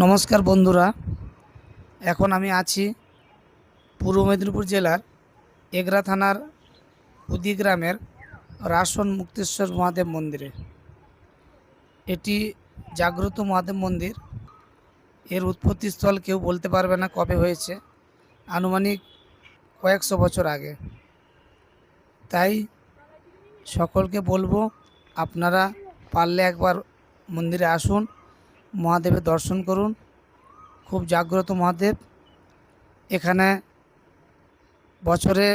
নমস্কার বন্ধুরা, এখন আমি আছি পূর্ব মেদিনীপুর জেলার এগরা থানার উদি গ্রামের রাসন মুক্তেশ্বর মহাদেব মন্দিরে। এটি জাগ্রত মহাদেব মন্দির। এর উৎপত্তিস্থল কেউ বলতে পারবে না কবে হয়েছে, আনুমানিক কয়েকশো বছর আগে। তাই সকলকে বলবো, আপনারা পারলে একবার মন্দিরে আসুন, মহাদেবের দর্শন করুন। খুব জাগ্রত মহাদেব। এখানে বছরে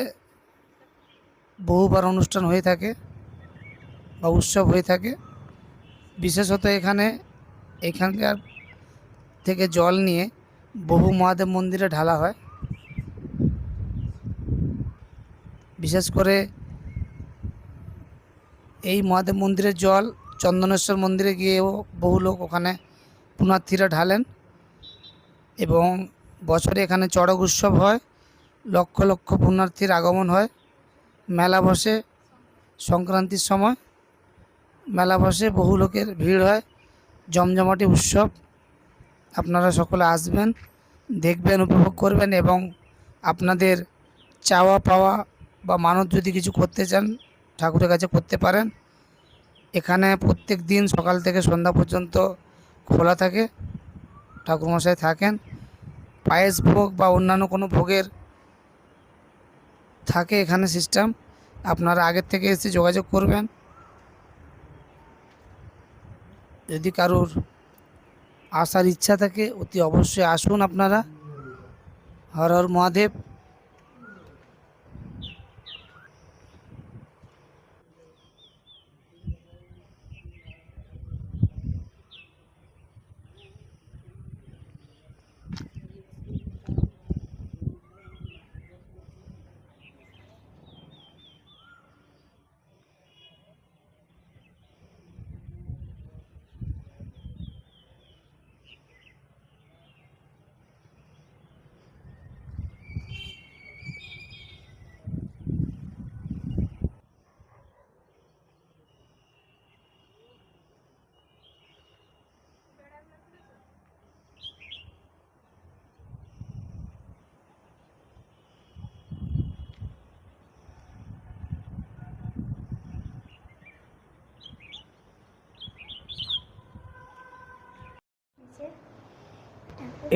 বহুবার অনুষ্ঠান হয়ে থাকে বা উৎসব হয়ে থাকে। বিশেষত এখানকার থেকে জল নিয়ে বহু মহাদেব মন্দিরে ঢালা হয়। বিশেষ করে এই মহাদেব মন্দিরের জল চন্দনেশ্বর মন্দিরে গিয়েও বহু লোক ওখানে পুণ্যার্থীরা ঢালেন, এবং বছরে এখানে চড়ক উৎসব হয়। লক্ষ লক্ষ পুণ্যার্থীর আগমন হয়। মেলা বসে সংক্রান্তির সময়, মেলা বসে, বহু লোকের ভিড় হয়, জমজমাটি উৎসব। আপনারা সকলে আসবেন, দেখবেন, উপভোগ করবেন, এবং আপনাদের চাওয়া পাওয়া বা মানত যদি কিছু করতে চান ঠাকুরের কাছে করতে পারেন। এখানে প্রত্যেক দিন সকাল থেকে সন্ধ্যা পর্যন্ত খোলা থাকে, ঠাকুরমশাই থাকেন। পায়েস ভোগ বা অন্যান্য কোনো ভোগের থাকে এখানে সিস্টেম। আপনারা আগের থেকে এসে যোগাযোগ করবেন। যদি কারোর আসার ইচ্ছা থাকে অতি অবশ্যই আসুন আপনারা। হর হর মহাদেব।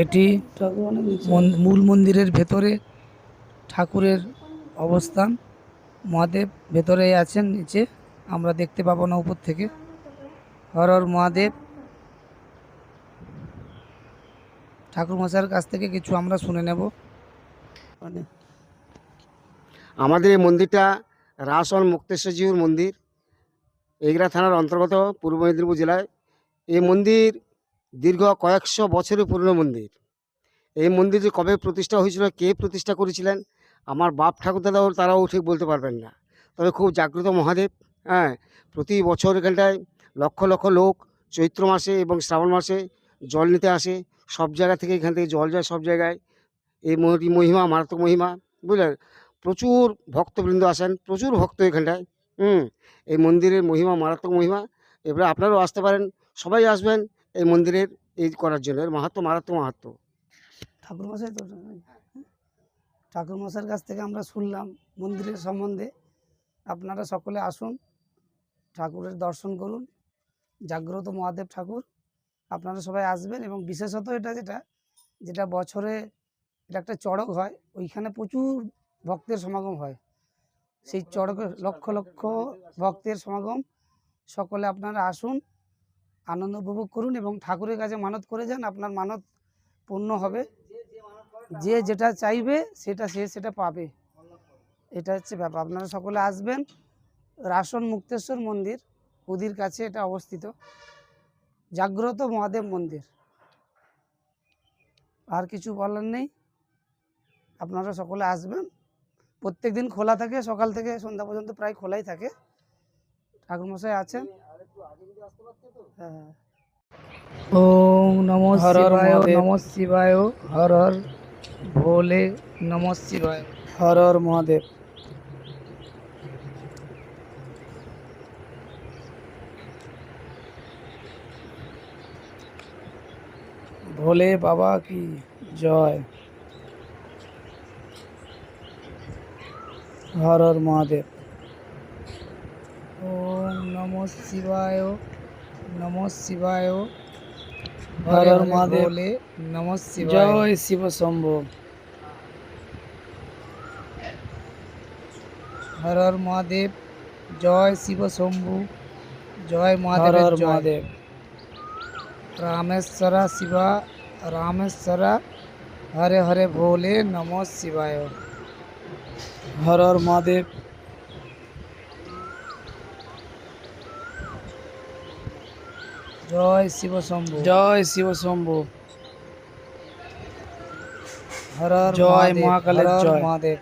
এটি মূল মন্দিরের ভেতরে ঠাকুরের অবস্থান। মহাদেব ভেতরে আছেন, নিচে আমরা দেখতে পাবো না উপর থেকে। হর হর মহাদেব। ঠাকুর মশাইয়ের কাছ থেকে কিছু আমরা শুনে নেব। আমাদের এই মন্দিরটা রাসন মুক্তেশ্বরজিউর মন্দির, এগরা থানার অন্তর্গত, পূর্ব মেদিনীপুর জেলায়। এই মন্দির দীর্ঘ কয়েকশো বছরের পুরনো মন্দির। এই মন্দির যে কবে প্রতিষ্ঠা হয়েছিল, কে প্রতিষ্ঠা করেছিলেন, আমার বাপ ঠাকুরদাদাও তারাও ঠিক বলতে পারবেন না। তবে খুব জাগ্রত মহাদেব। হ্যাঁ, প্রতি বছর এখানটায় লক্ষ লক্ষ লোক চৈত্র মাসে এবং শ্রাবণ মাসে জল নিতে আসে। সব জায়গা থেকে এখান থেকে জল যায় সব জায়গায়। এই মহিমা মারাত্মক মহিমা, বুঝলেন। প্রচুর ভক্তবৃন্দ আসেন, প্রচুর ভক্ত এখানটায়। এই মন্দিরের মহিমা মারাত্মক মহিমা। এবারে আপনারাও আসতে পারেন, সবাই আসবেন এই মন্দিরের এই করার জন্য। এর মাহাত্ম্য মারাত্মক মাহাত্ম্য। ঠাকুরমশাই তো ঠাকুরমশাইয়ের কাছ থেকে আমরা শুনলাম মন্দিরের সম্বন্ধে। আপনারা সকলে আসুন, ঠাকুরের দর্শন করুন। জাগ্রত মহাদেব ঠাকুর। আপনারা সবাই আসবেন, এবং বিশেষত এটা যেটা বছরে এটা একটা চড়ক হয়, ওইখানে প্রচুর ভক্তের সমাগম হয়। সেই চড়কে লক্ষ লক্ষ ভক্তের সমাগম। সকলে আপনারা আসুন, আনন্দ উপভোগ করুন, এবং ঠাকুরের কাছে মানত করে যান, আপনার মানত পূর্ণ হবে। যে যেটা চাইবে সেটা পাবে। এটা হচ্ছে ব্যাপার। আপনারা সকলে আসবেন। রাসন মুক্তেশ্বর মন্দির, উদির কাছে এটা অবস্থিত, জাগ্রত মহাদেব মন্দির। আর কিছু বলার নেই। আপনারা সকলে আসবেন। প্রত্যেক দিন খোলা থাকে, সকাল থেকে সন্ধ্যা পর্যন্ত প্রায় খোলাই থাকে। ঠাকুরমশাই আছেন। হ্যাঁ। ওম নমঃ শিবায়, নমঃ শিবায়, হর হর ভোলে, নমঃ শিবায়, হর হর মহাদেব। ভোলে বাবা কি জয়। হর হর মহাদেব। ওম নমঃ শিবায়, নমঃ শিবায়। হর হর মহাদেব। ভোলে নমঃ শিবায়। জয় শিব শম্ভু। হর হর মহাদেব। জয় শিব শম্ভু। জয় মহাদেব। হর হর মহাদেব। রামেশ্বর শিবা রামেশ্বর। হরে হরে ভোলে নমঃ শিবায়। হর হর মহাদেব। জয় শিব শম্ভু। জয় শিব শম্ভু। হর হর জয় মহাকালের জয়। মহাদেব।